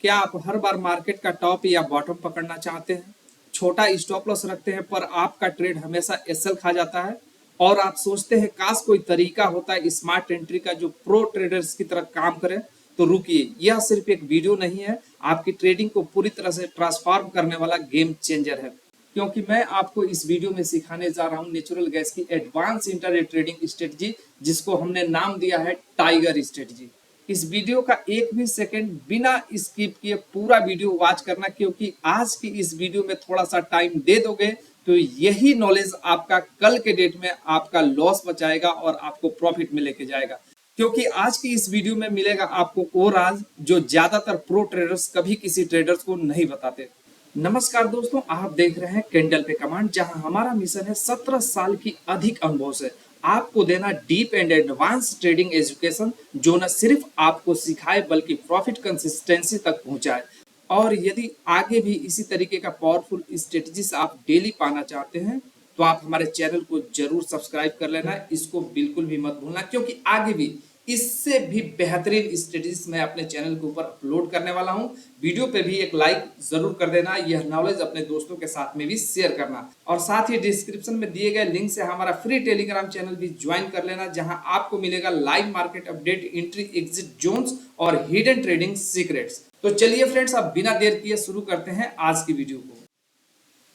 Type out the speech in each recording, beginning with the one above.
क्या आप हर बार मार्केट का टॉप या बॉटम पकड़ना चाहते हैं? छोटा स्टॉप लॉस रखते हैं पर आपका ट्रेड हमेशा एसएल खा जाता है और आप सोचते हैं काश कोई तरीका होता है स्मार्ट एंट्री का जो प्रो ट्रेडर्स की तरह काम करे। तो रुकिए, यह सिर्फ एक वीडियो नहीं है, आपकी ट्रेडिंग को पूरी तरह से ट्रांसफॉर्म करने वाला गेम चेंजर है। क्योंकि मैं आपको इस वीडियो में सिखाने जा रहा हूं नेचुरल गैस की एडवांस इंटरडे ट्रेडिंग स्ट्रेटजी, जिसको हमने नाम दिया है टाइगर स्ट्रेटजी। इस वीडियो का एक भी सेकंड बिना स्किप किए पूरा वीडियो वॉच करना, क्योंकि आज की इस वीडियो में थोड़ा सा टाइम दे दोगे तो यही नॉलेज आपका कल के डेट में आपका लॉस बचाएगा और आपको प्रॉफिट में लेके जाएगा। क्योंकि आज की इस वीडियो में मिलेगा आपको वो राज जो ज्यादातर प्रो ट्रेडर्स कभी किसी ट्रेडर्स को नहीं बताते। नमस्कार दोस्तों, आप देख रहे हैं कैंडल पे कमांड, जहां हमारा मिशन है 17 साल की अधिक अनुभव से आपको देना deep and advance trading education, जो न सिर्फ आपको सिखाए बल्कि प्रॉफिट कंसिस्टेंसी तक पहुंचाए। और यदि आगे भी इसी तरीके का पावरफुल स्ट्रेटजीज आप डेली पाना चाहते हैं तो आप हमारे चैनल को जरूर सब्सक्राइब कर लेना, इसको बिल्कुल भी मत भूलना, क्योंकि आगे भी इससे भी बेहतरीन स्ट्रेटजीज मैं अपने चैनल के ऊपर अपलोड करने वाला हूं। वीडियो पे भी एक लाइक जरूर कर देना, यह नॉलेज अपने दोस्तों के साथ में भी शेयर करना, और साथ ही डिस्क्रिप्शन में दिए गए लिंक से हमारा फ्री टेलीग्राम चैनल भी ज्वाइन कर लेना, जहां आपको मिलेगा live market update, entry exit zones और हिडन ट्रेडिंग सीक्रेट्स। तो चलिए फ्रेंड्स, अब बिना देर किए शुरू करते हैं आज की वीडियो को।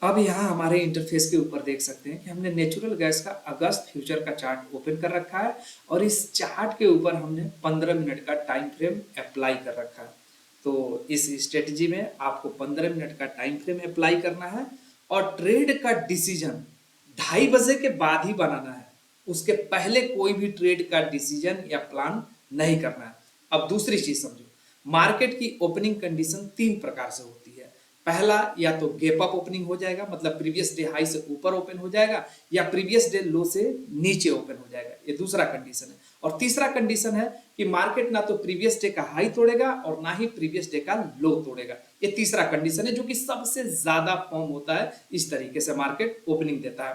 अब यहाँ हमारे इंटरफेस के ऊपर देख सकते हैं कि हमने नेचुरल गैस का अगस्त फ्यूचर का चार्ट ओपन कर रखा है और इस चार्ट के ऊपर हमने 15 मिनट का टाइम फ्रेम अप्लाई कर रखा है। तो इस स्ट्रेटजी में आपको 15 मिनट का टाइम फ्रेम अप्लाई करना है और ट्रेड का डिसीजन 2:30 बजे के बाद ही बनाना है। उसके पहले कोई भी ट्रेड का डिसीजन या प्लान नहीं करना है। अब दूसरी चीज समझो, मार्केट की ओपनिंग कंडीशन 3 प्रकार से होती है। पहला, या तो गैप अप ओपनिंग हो जाएगा, मतलब प्रीवियस डे हाई से ऊपर ओपन हो जाएगा, या प्रीवियस डे लो से नीचे ओपन हो जाएगा, ये दूसरा कंडीशन है। और तीसरा कंडीशन है कि मार्केट ना तो प्रीवियस डे का हाई तोड़ेगा और ना ही प्रीवियस डे का लो तोड़ेगा। ये तीसरा कंडीशन है जो कि सबसे ज्यादा फॉर्म होता है, इस तरीके से मार्केट ओपनिंग देता है।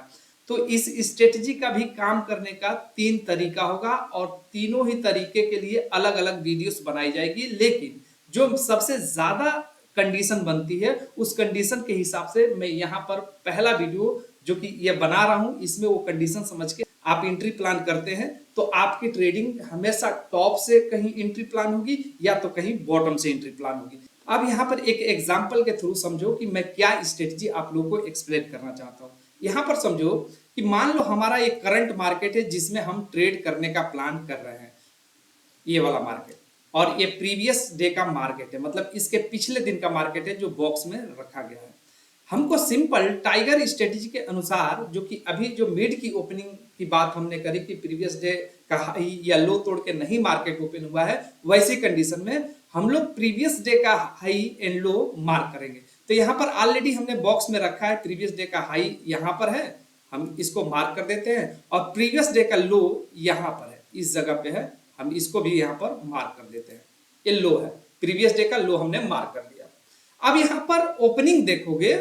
तो इस स्ट्रेटजी का भी काम करने का 3 तरीका होगा और तीनों ही तरीके के लिए अलग अलग वीडियोस बनाई जाएगी, लेकिन जो सबसे ज्यादा कंडीशन बनती है उस कंडीशन के हिसाब से मैं यहाँ पर पहला वीडियो जो कि ये बना रहा हूँ, इसमें वो कंडीशन समझ के आप एंट्री प्लान करते हैं तो आपकी ट्रेडिंग हमेशा टॉप से कहीं एंट्री प्लान होगी या तो कहीं बॉटम से एंट्री प्लान होगी। अब यहाँ पर एक एग्जाम्पल के थ्रू समझो कि मैं क्या स्ट्रेटजी आप लोगों को एक्सप्लेन करना चाहता हूँ। यहाँ पर समझो कि मान लो हमारा एक करंट मार्केट है जिसमें हम ट्रेड करने का प्लान कर रहे हैं, ये वाला मार्केट, और ये प्रीवियस डे का मार्केट है, मतलब इसके पिछले दिन का मार्केट है जो बॉक्स में रखा गया है। हमको सिंपल टाइगर स्ट्रेटजी के अनुसार, जो कि अभी जो मिड की ओपनिंग की बात हमने करी कि प्रीवियस डे का हाई या लो तोड़ के नहीं मार्केट ओपन हुआ है, वैसी कंडीशन में हम लोग प्रीवियस डे का हाई एंड लो मार्क करेंगे। तो यहाँ पर ऑलरेडी हमने बॉक्स में रखा है, प्रीवियस डे का हाई यहाँ पर है, हम इसको मार्क कर देते हैं, और प्रीवियस डे का लो यहाँ पर है, इस जगह पे है, हम इसको भी यहाँ पर मार्क कर देते हैं। ये लो है, प्रीवियस डे का लो हमने मार्क कर दिया। अब यहाँ पर ओपनिंग देखोगे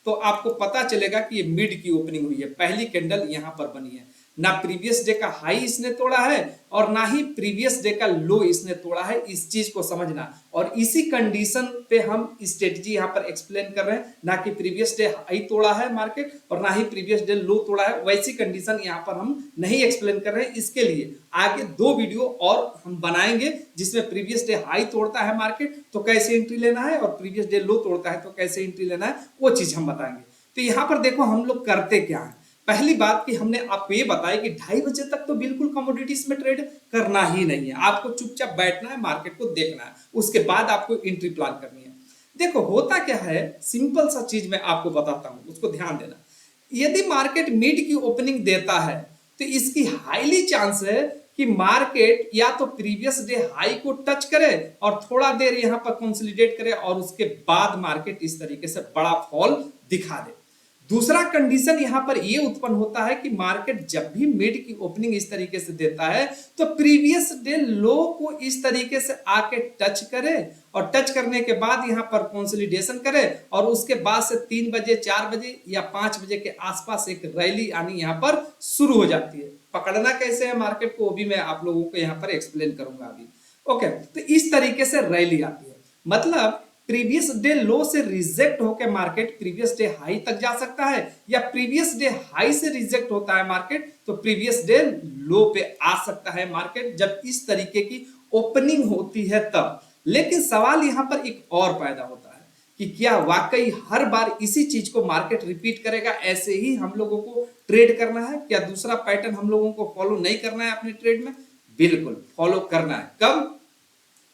तो आपको पता चलेगा कि ये मिड की ओपनिंग हुई है, पहली कैंडल यहाँ पर बनी है, ना प्रीवियस डे का हाई इसने तोड़ा है और ना ही प्रीवियस डे का लो इसने तोड़ा है। इस चीज को समझना, और इसी कंडीशन पे हम स्ट्रेटजी यहाँ पर एक्सप्लेन कर रहे हैं, ना कि प्रीवियस डे हाई तोड़ा है मार्केट और ना ही प्रीवियस डे लो तोड़ा है, वैसी कंडीशन यहाँ पर हम नहीं एक्सप्लेन कर रहे हैं। इसके लिए आगे 2 वीडियो और हम बनाएंगे जिसमें प्रीवियस डे हाई तोड़ता है मार्केट तो कैसे एंट्री लेना है और प्रीवियस डे लो तोड़ता है तो कैसे एंट्री लेना है, वो चीज हम बताएंगे। तो यहाँ पर देखो हम लोग करते क्या है। पहली बात कि हमने आपको ये बताया कि 2:30 बजे तक तो बिल्कुल कमोडिटीज में ट्रेड करना ही नहीं है, आपको चुपचाप बैठना है, मार्केट को देखना है, उसके बाद आपको एंट्री प्लान करनी है। देखो होता क्या है, सिंपल सा चीज मैं आपको बताता हूं, उसको ध्यान देना। यदि मार्केट मिड की ओपनिंग देता है तो इसकी हाईली चांस है कि मार्केट या तो प्रीवियस डे हाई को टच करे और थोड़ा देर यहां पर कंसोलिडेट करे और उसके बाद मार्केट इस तरीके से बड़ा फॉल दिखा दे। दूसरा कंडीशन यहां पर यह उत्पन्न होता है कि मार्केट जब भी मिड की ओपनिंग इस तरीके से देता है तो प्रीवियस डे लो को इस तरीके से आके टच करे और टच करने के बाद यहां पर कंसोलिडेशन करे और उसके बाद से 3 बजे 4 बजे या 5 बजे के आसपास एक रैली आनी यहां पर शुरू हो जाती है। पकड़ना कैसे है मार्केट को वो भी मैं आप लोगों को यहां पर एक्सप्लेन करूंगा अभी। ओके, तो इस तरीके से रैली आती है, मतलब प्रीवियस डे लो से रिजेक्ट होकर मार्केट प्रीवियस डे हाई तक जा सकता है, या प्रीवियस डे हाई से रिजेक्ट होता है मार्केट तो प्रीवियस डे लो पे आ सकता है मार्केट, जब इस तरीके की ओपनिंग होती है तब। लेकिन सवाल यहां पर एक और पैदा होता है कि क्या वाकई हर बार इसी चीज को मार्केट रिपीट करेगा, ऐसे ही हम लोगों को ट्रेड करना है? क्या दूसरा पैटर्न हम लोगों को फॉलो नहीं करना है अपने ट्रेड में? बिल्कुल फॉलो करना है। कब?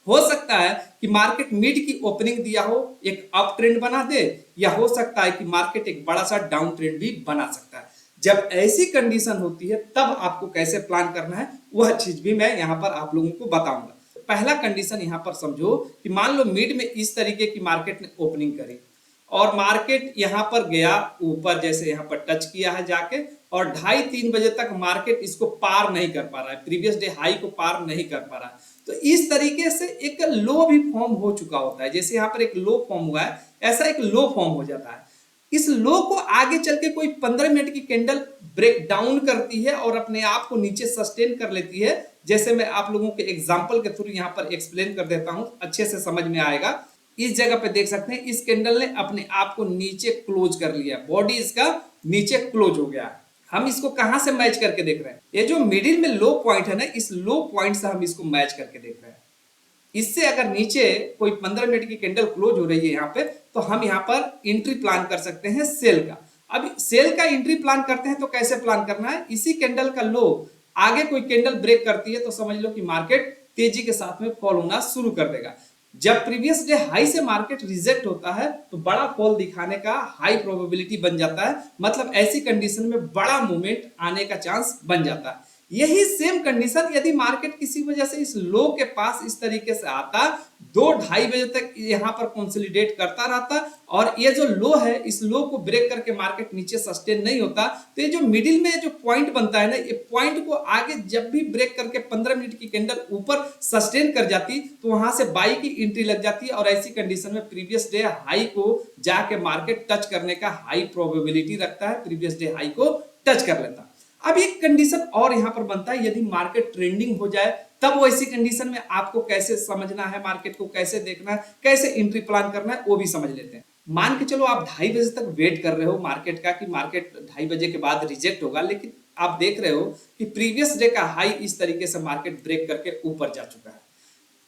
हो सकता है कि मार्केट मिड की ओपनिंग दिया हो, एक अप ट्रेंड बना दे, या हो सकता है कि मार्केट एक बड़ा सा डाउन ट्रेंड भी बना सकता है। जब ऐसी कंडीशन होती है तब आपको कैसे प्लान करना है वह चीज भी मैं यहां पर आप लोगों को बताऊंगा। पहला कंडीशन यहां पर समझो कि मान लो मिड में इस तरीके की मार्केट ने ओपनिंग करी और मार्केट यहां पर गया ऊपर, जैसे यहां पर टच किया है जाके, और 2:30-3 बजे तक मार्केट इसको पार नहीं कर पा रहा है, प्रीवियस डे हाई को पार नहीं कर पा रहा है। तो इस तरीके से एक लो भी फॉर्म हो चुका होता है, जैसे यहाँ पर एक लो फॉर्म हुआ है, ऐसा एक लो फॉर्म हो जाता है। इस लो को आगे चल के कोई 15 मिनट की कैंडल ब्रेक डाउन करती है और अपने आप को नीचे सस्टेन कर लेती है, जैसे मैं आप लोगों के एग्जांपल के थ्रू यहाँ पर एक्सप्लेन कर देता हूं, अच्छे से समझ में आएगा। इस जगह पे देख सकते हैं इस कैंडल ने अपने आप को नीचे क्लोज कर लिया, बॉडी इसका नीचे क्लोज हो गया। हम इसको कहां से मैच करके देख रहे हैं? ये जो मिडिल में लो पॉइंट है ना, इस लो पॉइंट से हम इसको मैच करके देख रहे हैं। इससे अगर नीचे कोई 15 मिनट की कैंडल क्लोज हो रही है यहाँ पे, तो हम यहाँ पर एंट्री प्लान कर सकते हैं सेल का। अब सेल का एंट्री प्लान करते हैं तो कैसे प्लान करना है? इसी कैंडल का लो आगे कोई कैंडल ब्रेक करती है तो समझ लो कि मार्केट तेजी के साथ में फॉल होना शुरू कर देगा। जब प्रीवियस डे हाई से मार्केट रिजेक्ट होता है तो बड़ा फॉल दिखाने का हाई प्रोबेबिलिटी बन जाता है, मतलब ऐसी कंडीशन में बड़ा मूवमेंट आने का चांस बन जाता है। यही सेम कंडीशन यदि मार्केट किसी वजह से इस लो के पास इस तरीके से आता, 2-2:30 बजे तक यहां पर कंसोलिडेट करता रहता और ये जो लो है इस लो को ब्रेक करके मार्केट नीचे सस्टेन नहीं होता, तो ये जो मिडिल में जो पॉइंट बनता है ना, ये पॉइंट को आगे जब भी ब्रेक करके 15 मिनट की कैंडल ऊपर सस्टेन कर जाती तो वहां से बाई की एंट्री लग जाती है और ऐसी कंडीशन में प्रीवियस डे हाई को जाके मार्केट टच करने का हाई प्रोबेबिलिटी रखता है, प्रीवियस डे हाई को टच कर लेता। अब एक कंडीशन और यहां पर बनता है, यदि मार्केट ट्रेंडिंग हो जाए तब वैसी कंडीशन में आपको कैसे समझना है, मार्केट को कैसे देखना है, कैसे एंट्री प्लान करना है, वो भी समझ लेते हैं। मान के चलो आप 2:30 बजे तक वेट कर रहे हो मार्केट का कि मार्केट 2:30 बजे के बाद रिजेक्ट होगा, लेकिन आप देख रहे हो कि प्रीवियस डे का हाई इस तरीके से मार्केट ब्रेक करके ऊपर जा चुका है।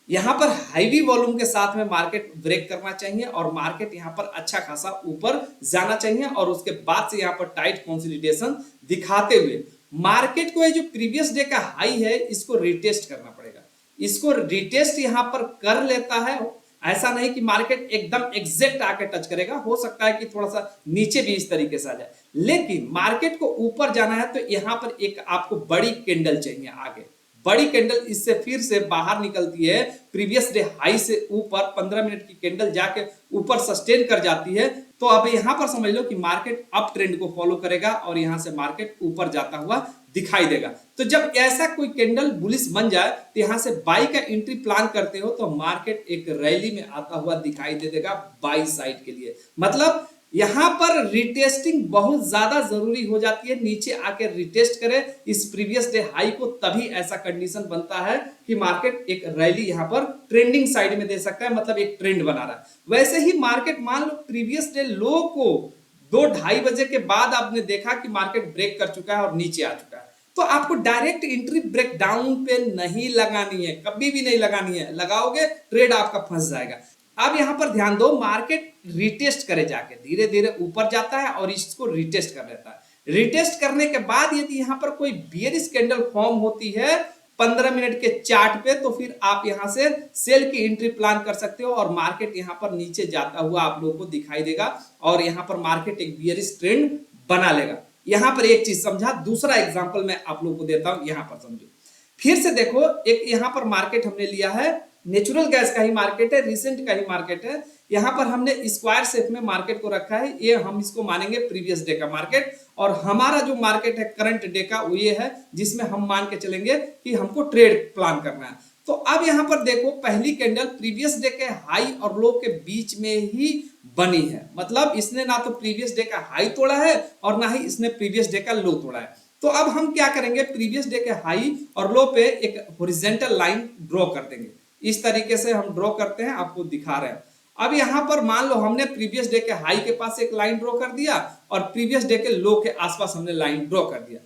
यहां पर हैवी वॉल्यूम के साथ में मार्केट ब्रेक करना चाहिए और मार्केट यहां पर अच्छा खासा ऊपर जाना चाहिए और उसके बाद से यहां पर टाइट कंसोलिडेशन दिखाते हुए मार्केट को ये जो प्रीवियस डे का हाई है इसको रिटेस्ट करना पड़ेगा। इसको रिटेस्ट यहां पर कर लेता है, ऐसा नहीं कि मार्केट एकदम एग्जैक्ट आके टच करेगा, हो सकता है कि थोड़ा सा नीचे भी इस तरीके से आ जाए, लेकिन मार्केट को ऊपर जाना है तो यहां पर एक आपको बड़ी कैंडल चाहिए आगे। बड़ी कैंडल इससे फिर से बाहर निकलती है, प्रीवियस डे हाई से ऊपर 15 मिनट की कैंडल जाके ऊपर सस्टेन कर जाती है, तो अब यहां पर समझ लो कि मार्केट अप ट्रेंड को फॉलो करेगा और यहां से मार्केट ऊपर जाता हुआ दिखाई देगा। तो जब ऐसा कोई कैंडल बुलिश बन जाए तो यहां से बाई का एंट्री प्लान करते हो तो मार्केट एक रैली में आता हुआ दिखाई दे देगा बाई साइड के लिए। मतलब यहां पर रिटेस्टिंग बहुत ज्यादा जरूरी हो जाती है, नीचे आके रिटेस्ट करे इस प्रीवियस डे हाई को, तभी ऐसा कंडीशन बनता है कि मार्केट एक रैली यहां पर ट्रेंडिंग साइड में दे सकता है, मतलब एक ट्रेंड बना रहा है। वैसे ही मार्केट मान लो प्रीवियस डे लो को 2-2:30 बजे के बाद आपने देखा कि मार्केट ब्रेक कर चुका है और नीचे आ चुका है, तो आपको डायरेक्ट एंट्री ब्रेक डाउन पे नहीं लगानी है, कभी भी नहीं लगानी है, लगाओगे ट्रेड आपका फंस जाएगा। अब यहां पर ध्यान दो, मार्केट रिटेस्ट करे जाके धीरे धीरे ऊपर जाता है और इसको रिटेस्ट कर लेता है। रिटेस्ट करने के बाद यदि यहां पर कोई बियरिश कैंडल फॉर्म होती है 15 मिनट के चार्ट पे, तो फिर आप यहां से सेल की एंट्री प्लान कर सकते हो और मार्केट यहां पर नीचे जाता हुआ आप लोगों को दिखाई देगा और यहां पर मार्केट एक बियरिश ट्रेंड बना लेगा। यहां पर एक चीज समझा, दूसरा एग्जांपल मैं आप लोगों को देता हूं, यहां पर समझो। फिर से देखो, एक यहां पर मार्केट हमने लिया है, नेचुरल गैस का ही मार्केट है, रिसेंट का ही मार्केट है। यहां पर हमने स्क्वायर शेप में मार्केट को रखा है, ये हम इसको मानेंगे प्रीवियस डे का मार्केट, और हमारा जो मार्केट है करंट डे का वो ये है जिसमें हम मान के चलेंगे कि हमको ट्रेड प्लान करना है। तो अब यहां पर देखो, पहली कैंडल प्रीवियस डे के हाई और लो के बीच में ही बनी है, मतलब इसने ना तो प्रीवियस डे का हाई तोड़ा है और ना ही इसने प्रीवियस डे का लो तोड़ा है। तो अब हम क्या करेंगे, प्रीवियस डे के हाई और लो पे एक हॉरिजॉन्टल लाइन ड्रॉ कर देंगे। इस तरीके से हम ड्रॉ करते हैं, आपको दिखा रहे हैं। अब यहाँ पर मान लो हमने प्रीवियस डे के हाई के पास एक लाइन ड्रॉ कर दिया और प्रीवियस डे के लो के आसपास हमने लाइन ड्रॉ कर दिया।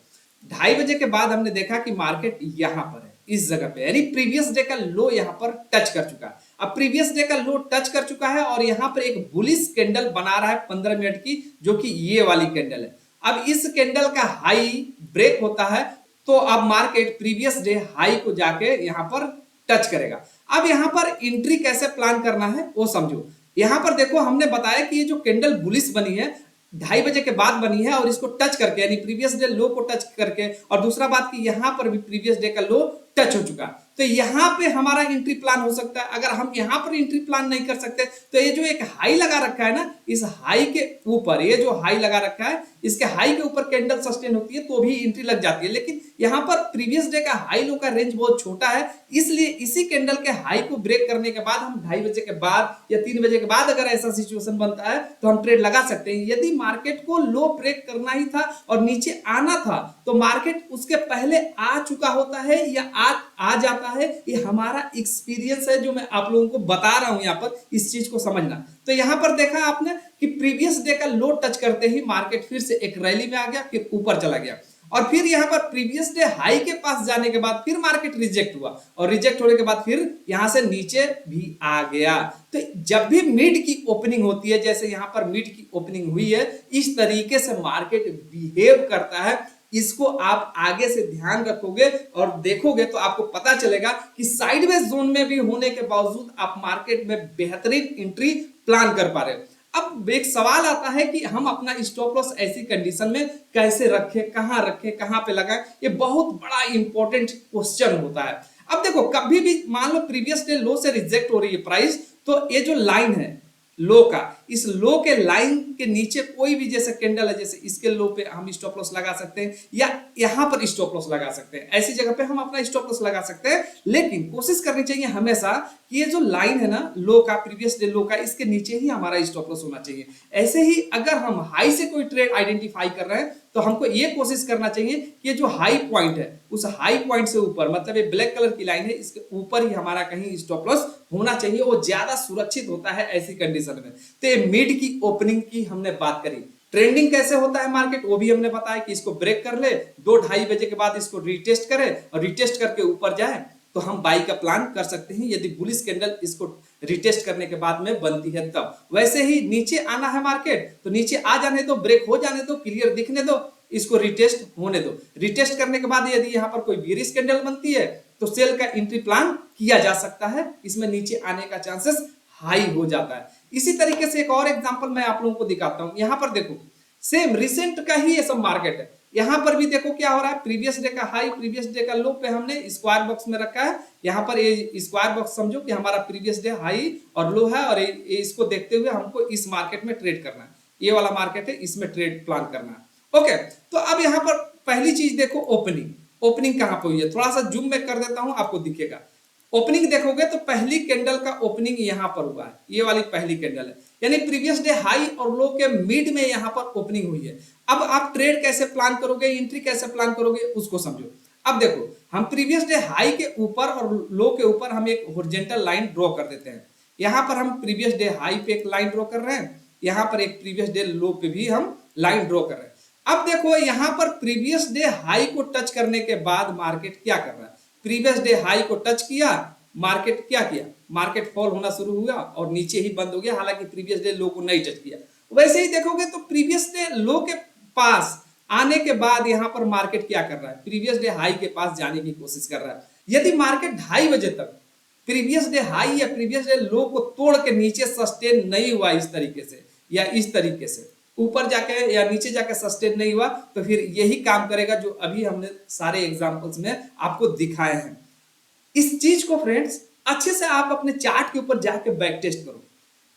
2:30 के बाद हमने देखा कि मार्केट यहाँ पर है, इस जगह पे, यानी प्रीवियस डे का लो यहाँ पर टच कर चुका है। अब प्रीवियस डे का लो टच कर चुका है और यहाँ पर एक बुलिश कैंडल बना रहा है 15 मिनट की, जो कि ये वाली कैंडल है। अब इस कैंडल का हाई ब्रेक होता है तो अब मार्केट प्रीवियस डे हाई को जाके यहाँ पर टच करेगा। अब यहाँ पर एंट्री कैसे प्लान करना है वो समझो। यहाँ पर देखो हमने बताया कि ये जो कैंडल बुलिश बनी है 2:30 के बाद बनी है और इसको टच करके, यानी प्रीवियस डे लो को टच करके, और दूसरा बात कि यहाँ पर भी प्रीवियस डे का लो टच हो चुका, तो यहाँ पे हमारा एंट्री प्लान हो सकता है। अगर हम यहाँ पर एंट्री प्लान नहीं कर सकते तो ये जो एक हाई लगा रखा है ना, इस हाई के ऊपर, ये जो हाई लगा रखा है इसके हाई के ऊपर कैंडल सस्टेन होती है तो भी एंट्री लग जाती है। लेकिन यहाँ पर प्रीवियस डे का हाई लो का रेंज बहुत छोटा है, इसलिए इसी कैंडल के हाई को ब्रेक करने के बाद हम 2:30 के बाद या 3 बजे के बाद अगर ऐसा सिचुएशन बनता है तो हम ट्रेड लगा सकते हैं। यदि मार्केट को लो ब्रेक करना ही था और नीचे आना था तो मार्केट उसके पहले आ चुका होता है या आ जाता है। ये हमारा एक्सपीरियंस है जो मैं आप लोगों को बता रहा हूं, यहाँ पर इस चीज को समझना। तो यहाँ पर देखा आपने कि प्रीवियस डे का लो टच करते ही मार्केट फिर से एक रैली में आ गया, फिर ऊपर चला गया और फिर यहाँ पर प्रीवियस डे हाई के पास जाने के बाद फिर मार्केट रिजेक्ट हुआ और रिजेक्ट होने के बाद फिर यहाँ से नीचे भी आ गया। तो जब भी मिड की ओपनिंग होती है, जैसे यहाँ पर मिड की ओपनिंग हुई है, इस तरीके से मार्केट बिहेव करता है। इसको आप आगे से ध्यान रखोगे और देखोगे तो आपको पता चलेगा कि साइडवेज जोन में भी होने के बावजूद आप मार्केट में बेहतरीन एंट्री प्लान कर पा रहे हो। अब एक सवाल आता है कि हम अपना स्टॉप लॉस ऐसी कंडीशन में कैसे रखें, कहां पे लगाएं। ये बहुत बड़ा इंपॉर्टेंट क्वेश्चन होता है। अब देखो कभी भी मान लो प्रीवियस डे लो से रिजेक्ट हो रही है प्राइस, तो ये जो लाइन है लो का, इस लो के लाइन के नीचे कोई भी जैसे कैंडल है, जैसे इसके लो पे हम स्टॉप लॉस लगा सकते हैं या यहां पर स्टॉप लॉस लगा सकते हैं, ऐसी जगह पे हम अपना स्टॉप लॉस लगा सकते हैं। लेकिन कोशिश करनी चाहिए हमेशा कि ये जो लाइन है ना लो का, प्रीवियस डे लो का, इसके नीचे ही हमारा स्टॉप लॉस होना चाहिए। ऐसे ही अगर हम हाई से कोई ट्रेड आइडेंटिफाई कर रहे हैं तो हमको ये कोशिश करना चाहिए कि ये जो हाई पॉइंट है उस हाई पॉइंट से ऊपर, मतलब ये ब्लैक कलर की लाइन है, इसके ऊपर ही हमारा कहीं स्टॉप लॉस होना चाहिए। वो ज्यादा सुरक्षित होता है ऐसी कंडीशन में। तो ये मिड की ओपनिंग की हमने बात करी। ट्रेंडिंग कैसे होता है मार्केट वो भी हमने बताया कि इसको ब्रेक कर ले, 2-2:30 बजे के बाद इसको रिटेस्ट करे और रिटेस्ट करके ऊपर जाए तो हम बाई का प्लान कर सकते हैं, यदि बुलिश कैंडल इसको रिटेस्ट करने के बाद में बनती है तब। वैसे ही नीचे आना है मार्केट तो नीचे आ जाने दो, ब्रेक हो जाने दो, क्लियर दिखने दो, इसको रिटेस्ट होने दो। रिटेस्ट करने के बाद यदि यहाँ पर कोई बेयरिश कैंडल बनती है तो सेल का एंट्री प्लान किया जा सकता है, इसमें नीचे आने का चांसेस हाई हो जाता है। इसी तरीके से एक और एग्जांपल मैं आप लोगों को दिखाता हूं। यहाँ पर देखो सेम रिसेंट का ही ये सब मार्केट है। यहाँ पर भी देखो क्या हो रहा है, प्रीवियस डे का हाई प्रीवियस डे का लो पे हमने स्क्वायर बॉक्स में रखा है। यहाँ पर ये स्क्वायर बॉक्स समझो कि हमारा प्रीवियस डे हाई और लो है और इसको देखते हुए हमको इस मार्केट में ट्रेड करना है। ये वाला मार्केट है, इसमें ट्रेड प्लान करना है। ओके, तो अब यहाँ पर पहली चीज देखो ओपनिंग। ओपनिंग कहाँ पर हुई है, थोड़ा सा जूम में कर देता हूं, आपको दिखेगा। ओपनिंग देखोगे तो पहली कैंडल का ओपनिंग यहां पर हुआ है, ये वाली पहली कैंडल है, यानी प्रीवियस डे हाई और लो के मिड में यहां पर ओपनिंग हुई है। अब आप ट्रेड कैसे प्लान करोगे, एंट्री कैसे प्लान करोगे उसको समझो। अब देखो हम प्रीवियस डे हाई के ऊपर और लो के ऊपर हम एक हॉरिजॉन्टल लाइन ड्रॉ कर देते हैं। यहां पर हम प्रीवियस डे हाई पे एक लाइन ड्रॉ कर रहे हैं, यहां पर एक प्रीवियस डे लो पे भी हम लाइन ड्रॉ कर रहे हैं। अब देखो यहां पर प्रीवियस डे हाई को टच करने के बाद मार्केट क्या कर रहा है, प्रीवियस डे हाई को टच किया, मार्केट क्या किया, मार्केट फॉल होना शुरू हुआ और नीचे ही बंद हो गया, हालांकि प्रीवियस डे लो को नहीं टच किया। वैसे ही देखोगे तो प्रीवियस डे लो के पास आने के बाद यहां पर मार्केट क्या कर रहा है, प्रीवियस डे हाई के पास जाने की कोशिश कर रहा है। यदि मार्केट 2:30 बजे तक प्रीवियस डे हाई या प्रीवियस डे लो को तोड़ के नीचे सस्टेन नहीं हुआ इस तरीके से या इस तरीके से ऊपर जाके या नीचे जाके सस्टेन नहीं हुआ, तो फिर यही काम करेगा जो अभी हमने सारे एग्जांपल्स में आपको दिखाए हैं। इस चीज को फ्रेंड्स अच्छे से आप अपने चार्ट के ऊपर जाके बैक टेस्ट करो।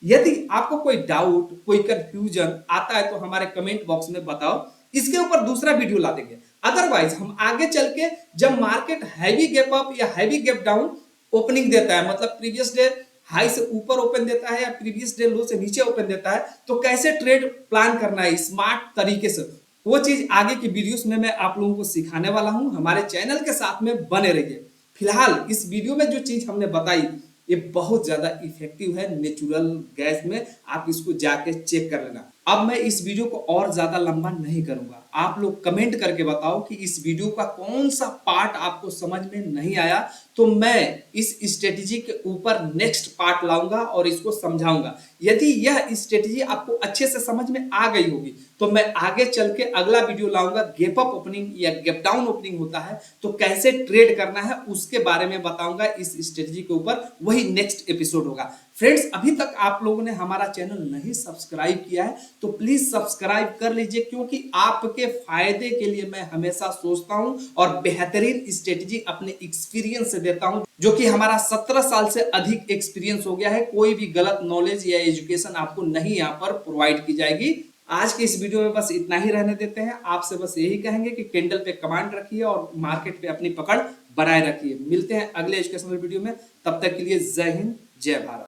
यदि आपको कोई डाउट, कोई कंफ्यूजन आता है तो हमारे कमेंट बॉक्स में बताओ, इसके ऊपर दूसरा वीडियो ला देंगे। अदरवाइज हम आगे चल के जब मार्केट हैवी गैप अप या हैवी गैप डाउन ओपनिंग देता है, मतलब प्रीवियस डे हाई से ऊपर ओपन देता है या प्रीवियस डे लो से नीचे ओपन देता है, तो कैसे ट्रेड प्लान करना है स्मार्ट तरीके से, वो चीज आगे की वीडियोस में मैं आप लोगों को सिखाने वाला हूं। हमारे चैनल के साथ में बने रहिए। फिलहाल इस वीडियो में जो चीज हमने बताई ये बहुत ज्यादा इफेक्टिव है नेचुरल गैस में, आप इसको जाके चेक कर लेना। अब मैं इस वीडियो को और ज्यादा लंबा नहीं करूंगा, आप लोग कमेंट करके बताओ कि इस वीडियो का कौन सा पार्ट आपको समझ में नहीं आया, तो मैं इस स्ट्रेटेजी के ऊपर नेक्स्ट पार्ट लाऊंगा और इसको समझाऊंगा। यदि यह स्ट्रेटेजी आपको अच्छे से समझ में आ गई होगी तो मैं आगे चल के अगला वीडियो लाऊंगा, गैप अप ओपनिंग या गैप डाउन ओपनिंग होता है तो कैसे ट्रेड करना है उसके बारे में बताऊंगा इस स्ट्रेटेजी के ऊपर, वही नेक्स्ट एपिसोड होगा। फ्रेंड्स, अभी तक आप लोगों ने हमारा चैनल नहीं सब्सक्राइब किया है तो प्लीज सब्सक्राइब कर लीजिए, क्योंकि आपके फायदे के लिए मैं हमेशा सोचता हूं और बेहतरीन स्ट्रेटेजी अपने एक्सपीरियंस से देता हूं, जो कि हमारा 17 साल से अधिक एक्सपीरियंस हो गया है। कोई भी गलत नॉलेज या एजुकेशन आपको नहीं यहाँ पर प्रोवाइड की जाएगी। आज के इस वीडियो में बस इतना ही रहने देते हैं, आपसे बस यही कहेंगे कि कैंडल पे कमांड रखिए और मार्केट पे अपनी पकड़ बनाए रखिए। मिलते हैं अगले एजुकेशनल वीडियो में, तब तक के लिए जय हिंद जय भारत।